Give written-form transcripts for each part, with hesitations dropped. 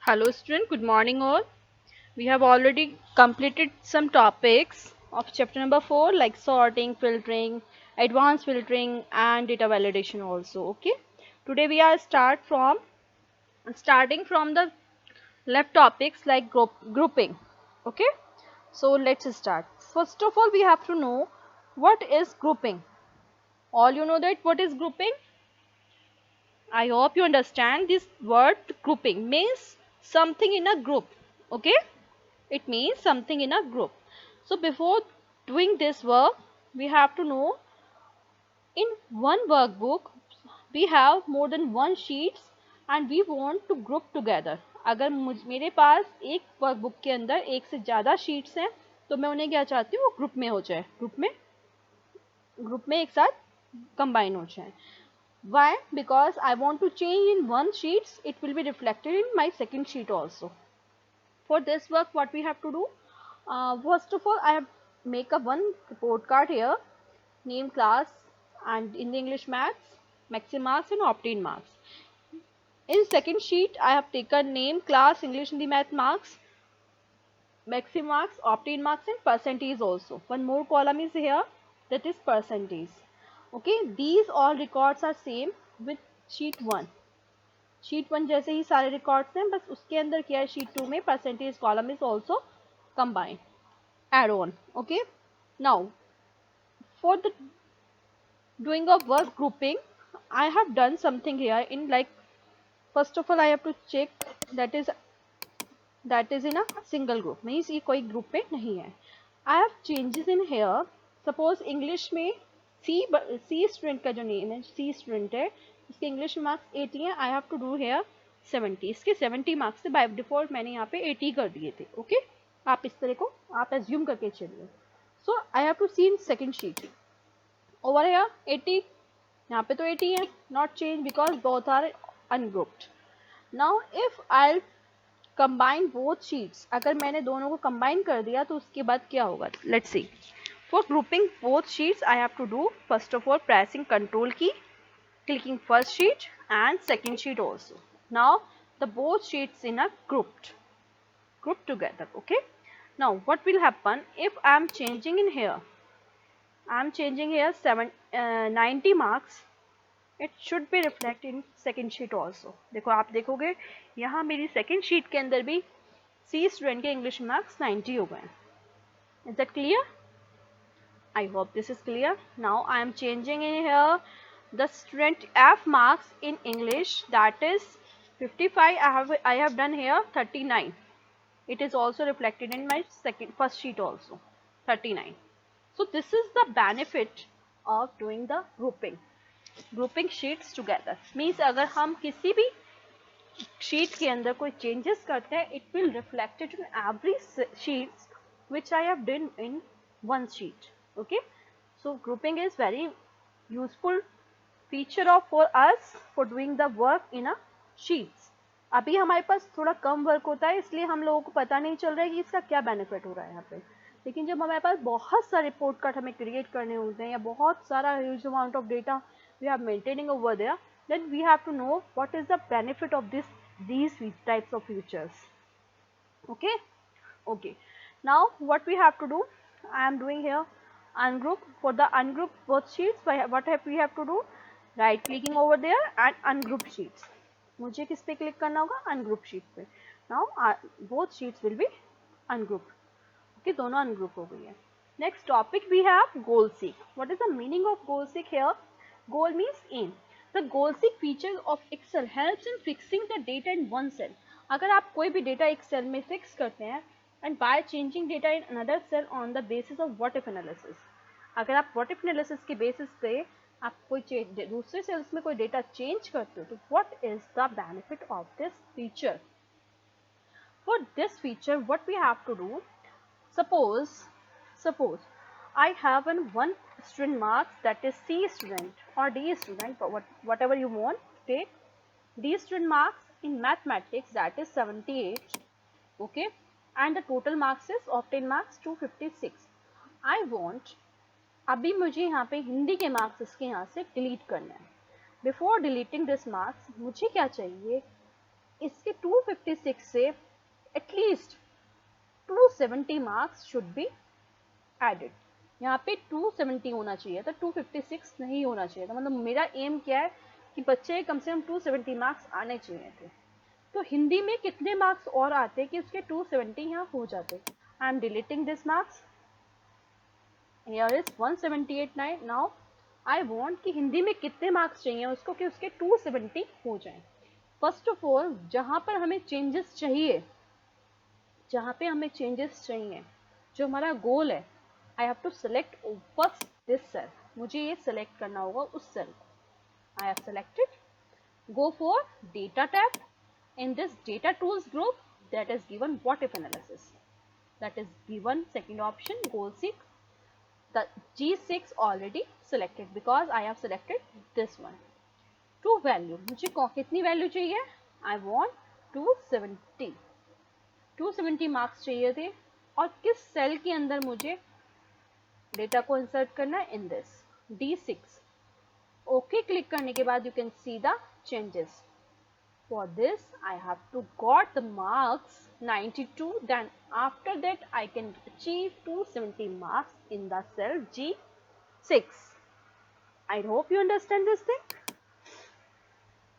Hello student, good morning all. We have already completed some topics of chapter number 4 like sorting, filtering, advanced filtering and data validation also. Okay. Today we are starting from the left topics like grouping. Okay. So let's start. First of all we have to know what is grouping. All you know that what is grouping? I hope you understand this word grouping means something in a group. Okay. It means something in a group. So before doing this work, we have to know in one workbook we have more than one sheets and we want to group together. अगर मेरे पास एक workbook के अंदर एक से ज़्यादा sheets हैं तो मैं उन्हें क्या चाहती हूँ वो ग्रुप में एक साथ कंबाइन हो जाए. Why? Because I want to change in one sheets, it will be reflected in my second sheet also. For this work, what we have to do? First of all, I have make a one report card here, name, class, and in the English maths, maximum marks and opt-in marks. In second sheet, I have taken name, class, English, Hindi, math marks, maximum marks, opt-in marks, and percentage also. One more column is here, that is percentage. Okay, these all records are same with sheet 1. Sheet 1 जैसे ही सारे records हैं, बस उसके अंदर क्या है sheet 2 में percentage column is also combined add on. Okay, now for the doing of work grouping I have done something here in like first of all I have to check that is in a single group means ये कोई group पे नहीं है. I have changes in here. Suppose English में सी student का जो name है सी student है इसके इंग्लिश में मार्क्स 80 हैं. I have to do here 70. इसके 70 मार्क्स से बाय डिफॉल्ट मैंने यहाँ पे 80 कर दिए थे. ओके, आप इस तरह को आप एज्यूम करके चलिए. So I have to see in second sheet over here 80. यहाँ पे तो 80 है, not change because both are ungrouped. Now if I combine both sheets, अगर मैंने दोनों को कंबाइन कर दिया तो उसके बाद क्या होगा, let's see. For grouping both sheets, I have to do first of all pressing Control key, clicking first sheet and second sheet also. Now the both sheets in a group together. Okay. Now what will happen if I am changing in here? I am changing here 90 marks. It should be reflected in second sheet also. देखो आप देखोगे यहाँ मेरी second sheet के अंदर भी C student के English marks 90 हो गए. Is that clear? I hope this is clear. Now I am changing in here the student F marks in English, that is 55. I have done here 39. It is also reflected in my first sheet also 39. So this is the benefit of doing the grouping sheets together. Means अगर हम किसी भी sheet के अंदर कोई changes करते हैं, it will reflect it in every sheet which I have done in one sheet. Okay, so grouping is very useful feature of for us for doing the work in a sheets. अभी हमारे पास थोड़ा कम work होता है इसलिए हम लोगों को पता नहीं चल रहा है कि इसका क्या बेनिफिट हो रहा है यहाँ पे. लेकिन जब हमारे पास बहुत सारे रिपोर्ट कार्ड हमें क्रिएट करने होते हैं या बहुत सारा huge amount of data we are maintaining over there, then we have to know what is the benefit of these types of features. Okay, now what we have to do, I am doing here ungroup. For the ungroup both sheets, what we have to do, right clicking over there and ungroup sheets. मुझे किस पे click करना होगा, ungroup sheet पे. now both sheets will be ungrouped. Okay, दोनों ungroup हो गई है. Next topic we have goal seek. What is the meaning of goal seek here? Goal means aim. The goal seek feature of Excel helps in fixing the data in one cell. अगर आप कोई भी data एक cell में fix करते हैं and by changing data in another cell on the basis of what if analysis. अगर आप what if analysis के basis पे आप कोई दूसरे सेल्स में कोई डेटा चेंज करते हो तो what is the benefit of this feature? For this feature what we have to do, suppose I have one student marks, that is C student or D student, whatever you want, take D student marks in mathematics, that is 78. Okay, and the total marks is obtained marks 256. I want, अभी मुझे यहाँ पे हिंदी के marks इसके यहाँ से delete करना है. बिफोर डिलीटिंग दिस मार्क्स मुझे क्या चाहिए, इसके 256 से at least 270 marks should be added. यहाँ पे 270 होना चाहिए था, 256 नहीं होना चाहिए था। मतलब मेरा एम क्या है कि बच्चे कम से कम 270 मार्क्स आने चाहिए थे। तो हिंदी में कितने मार्क्स और आते कि उसके 270 यहाँ हो जाते। I am deleting this marks, here is 178 now. I want कि हिंदी में कितने मार्क्स चाहिए उसको कि उसके 270 हो जाए। फर्स्ट ऑफ ऑल जहां पर हमें चेंजेस चाहिए, जहां पे हमें चेंजेस चाहिए, जो हमारा गोल है, I have to select first this cell. मुझे ये सेलेक्ट करना होगा उस सेल को। I have selected, go for data tab. In this data tools group, that is given what if analysis, that is given second option goal seek. The G6 already selected because I have selected this one. To value, मुझे कितनी value चाहिए? I want 270, 270 marks चाहिए थे। और किस cell के अंदर मुझे डेटा को इंसर्ट करना है? In this D6। Okay click करने के बाद you can see the changes. For this, I have to got the marks 92. Then after that, I can achieve 270 marks in the cell G6. I hope you understand this thing.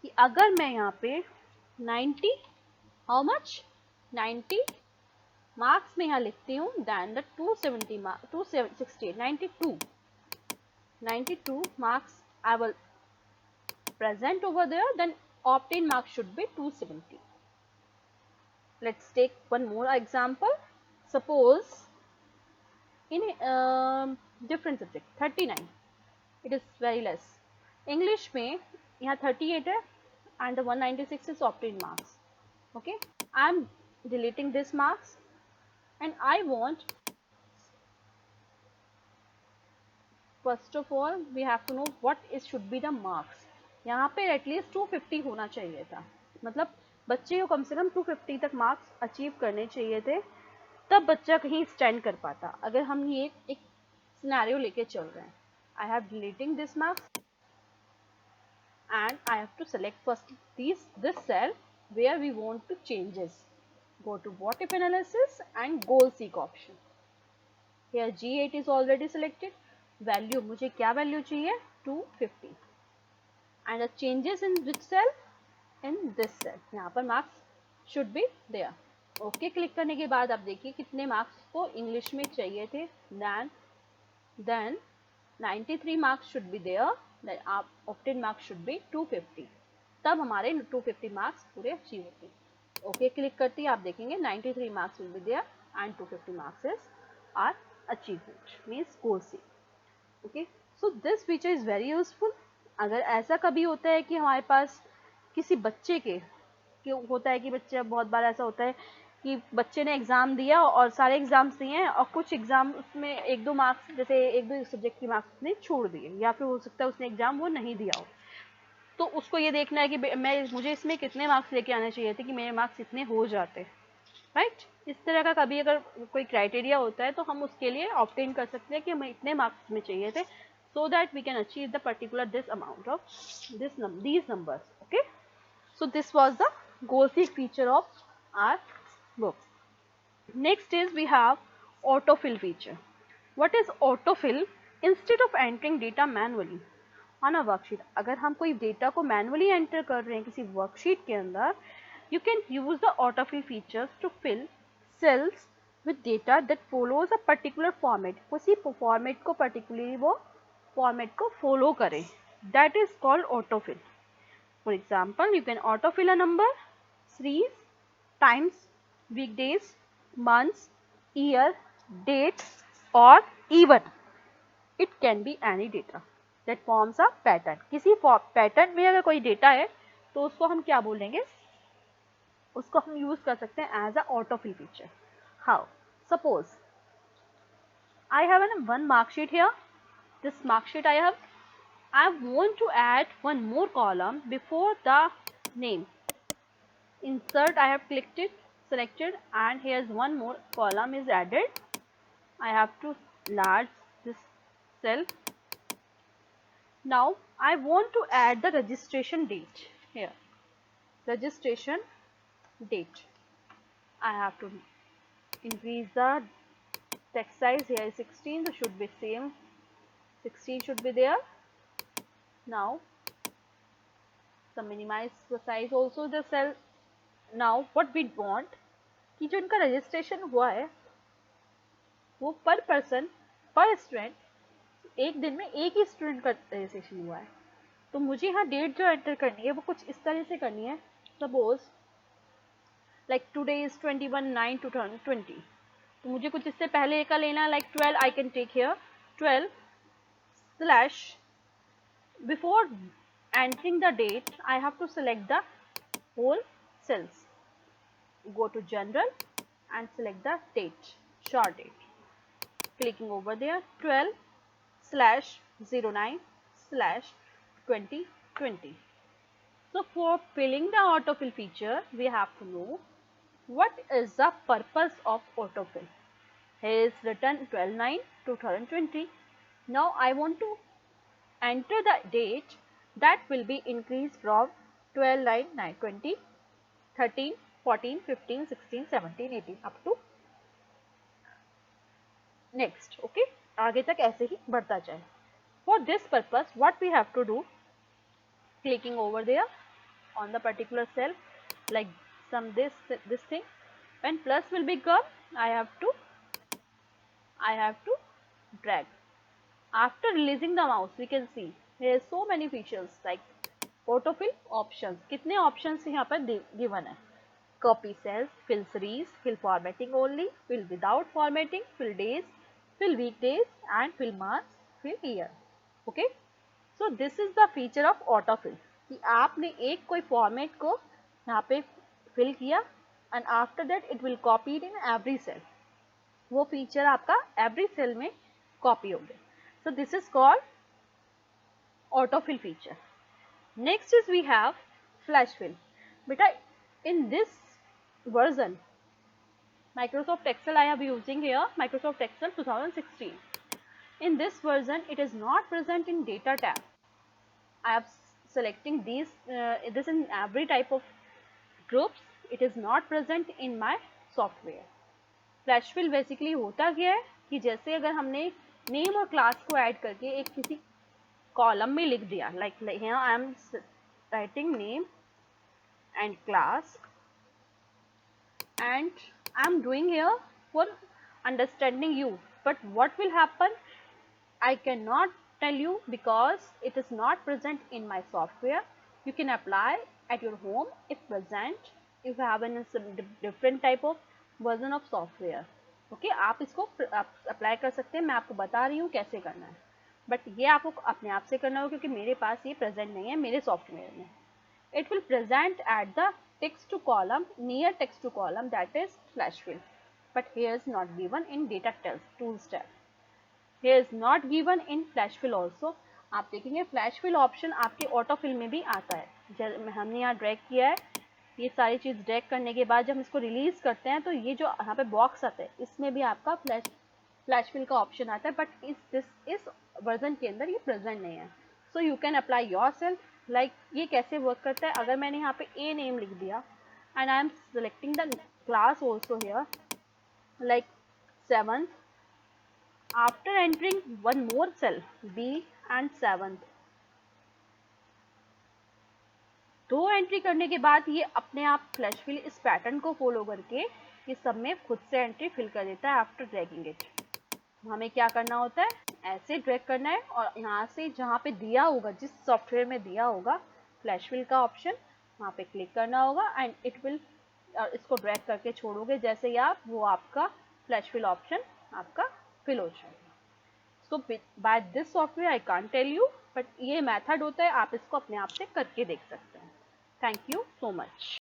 कि अगर मैं यहाँ पे 90, how much? 90 marks में यहाँ लिखती हूँ, then the 270 marks, 260, 92 marks I will present over there. Then obtained marks should be 270. Let's take one more example. Suppose in a different subject 39, it is very less. English में यहाँ 38 है and the 196 is obtained marks. Okay, I am deleting this marks and I want, first of all we have to know what is should be the marks. यहाँ पे at least 250 होना चाहिए था। मतलब बच्चे को कम से कम 250 तक मार्क्स अचीव करने चाहिए थे, तब बच्चा कहीं स्टैंड कर पाता। अगर हम ये एक सिनेरियो लेके चल रहे हैं, I have deleting this marks and I have to select first this cell where we want to changes. Go to what if analysis and goal seek option. Here G8 is already selected. Value मुझे क्या value चाहिए? 250. And the changes in which cell? In this cell. यहाँ पर marks should be there. Okay click करने के बाद आप देखिए कितने मार्क्स को इंग्लिश में चाहिए थे। then 93 marks should be there, आप ऑप्टेन मार्क्स शुड बी 250। तब हमारे 250 मार्क्स पूरे अचीव होते हैं। ओके क्लिक करती है, आप देखेंगे 93 marks will be there and 250 marks is our achievement, means goal seek. Okay, so this feature is very useful. अगर ऐसा कभी होता है कि हमारे पास किसी बच्चे के होता है कि बच्चा, बहुत बार ऐसा होता है कि बच्चे ने एग्ज़ाम दिया और सारे एग्ज़ाम्स दिए हैं और कुछ एग्ज़ाम उसमें 1-2 मार्क्स, जैसे 1-2 सब्जेक्ट के मार्क्स उसने छोड़ दिए, या फिर हो सकता है उसने एग्ज़ाम वो नहीं दिया हो। तो उसको ये देखना है कि मुझे इसमें कितने मार्क्स लेके आने चाहिए थे कि मेरे मार्क्स इतने हो जाते, राइट। इस तरह का कभी अगर कोई क्राइटेरिया होता है तो हम उसके लिए ऑप्टेन कर सकते हैं कि हमें इतने मार्क्स में चाहिए थे, so that we can achieve the particular this amount of these numbers. Okay, so this was the goal seek feature of our book. Next is we have autofill feature. What is autofill? Instead of entering data manually on a worksheet, अगर हम कोई data को manually enter कर रहे हैं किसी worksheet के अंदर, you can use the autofill features to fill cells with data that follows a particular format. उसी फॉर्मेट को particularly वो फॉर्मेट को फॉलो करें, that is called autofill. For example, you can autofill a number, series, times, weekdays, months, year, date, or even it can be any data that forms a pattern. किसी pattern में अगर कोई data है तो उसको हम क्या बोलेंगे? उसको हम यूज कर सकते हैं as a autofill feature. How? Suppose I have one mark sheet here. This mark sheet I want to add one more column before the name. Insert, I have clicked it, selected, and here's one more column is added. I have to enlarge this cell. Now I want to add the registration date here. Registration date. I have to increase the text size. Here is 16, so should be same. 16 should be there. Now the minimize the size also the cell. Now what we want कि जो इनका registration हुआ है वो पर person पर student एक दिन में एक ही स्टूडेंट का रजिस्ट्रेशन हुआ है, तो मुझे यहाँ डेट जो एंटर करनी है वो कुछ इस तरह से करनी है. सपोज लाइक टुडे इज 21/9/2020, तो मुझे कुछ इससे पहले का लेना है. Like 12 I can take here 12 slash before entering the date I have to select the whole cells. Go to general and select the date, short date. Clicking over there 12/09/2020. So for filling the autofill feature we have to know what is the purpose of autofill. Here is written 12/9/2020. Now I want to enter the date that will be increased from 12/9/20, 13, 14, 15, 16, 17, 18 up to next. Okay, आगे तक ऐसे ही बढ़ता जाए. For this purpose what we have to do, clicking over there on the particular cell like some this thing, when plus will become I have to drag. After releasing the mouse we can see here so many features like autofill options. कितने options यहाँ पर given है. Copy cells, fill series, fill formatting only, fill without formatting, fill days, fill weekdays and fill months, fill year. Okay, so this is the feature of autofill कि आपने एक कोई format को यहाँ पे fill किया and after that it will copy it in every cell. वो feature आपका every cell में copy हो गया. So this is called autofill feature. Next is we have flash fill. Beta, in this version Microsoft Excel I am using here Microsoft Excel 2016. In this version it is not present in data tab. I am selecting these this in every type of groups. It is not present in my software. Flash fill basically होता क्या है कि जैसे अगर हमने name और class को add करके एक किसी कॉलम में लिख दिया, like here I am writing name and class and I am doing here for understanding you, but what will happen I cannot tell you because it is not present in my software. You can apply at your home if present, if you have a different type of version of software. Okay आप इसको apply कर सकते हैं. मैं आपको बता रही हूँ कैसे करना है, बट ये आपको अपने आप से करना होगा क्योंकि मेरे पास ये प्रेजेंट नहीं है मेरे सॉफ्टवेयर में. It will present at the text to column near text to column, that is flash fill, but here is not given in data tools tab. Here is not given in flash fill also. आप देखेंगे flash fill option आपके auto fill में भी आता है. हमने यहाँ drag किया है, ये सारी चीज ड्रैग करने के बाद जब हम इसको रिलीज करते हैं तो ये जो यहाँ पे बॉक्स आता है इसमें भी आपका फ्लैश फिल का ऑप्शन आता है, बट इस वर्जन के अंदर ये प्रेजेंट नहीं है. So you can apply yourself. Like ये कैसे वर्क करता है, अगर मैंने यहाँ पे ए नेम लिख दिया and I am selecting the class also here like 7th, after entering one more cell B and 7th, दो एंट्री करने के बाद ये अपने आप फ्लैश फिल इस पैटर्न को फॉलो करके ये सब में खुद से एंट्री फिल कर देता है आफ्टर ड्रैगिंग इट. हमें क्या करना होता है, ऐसे ड्रैग करना है और यहाँ से जहाँ पे दिया होगा जिस सॉफ्टवेयर में दिया होगा फ्लैश फिल का ऑप्शन वहाँ पे क्लिक करना होगा एंड इट विल, इसको ड्रैग करके छोड़ोगे जैसे ही आप, वो आपका फ्लैश फिल ऑप्शन आपका फिल हो जाएगा. So by this software I can't tell you, but ये मेथड होता है, आप इसको अपने आप से करके देख सकते हैं. Thank you so much.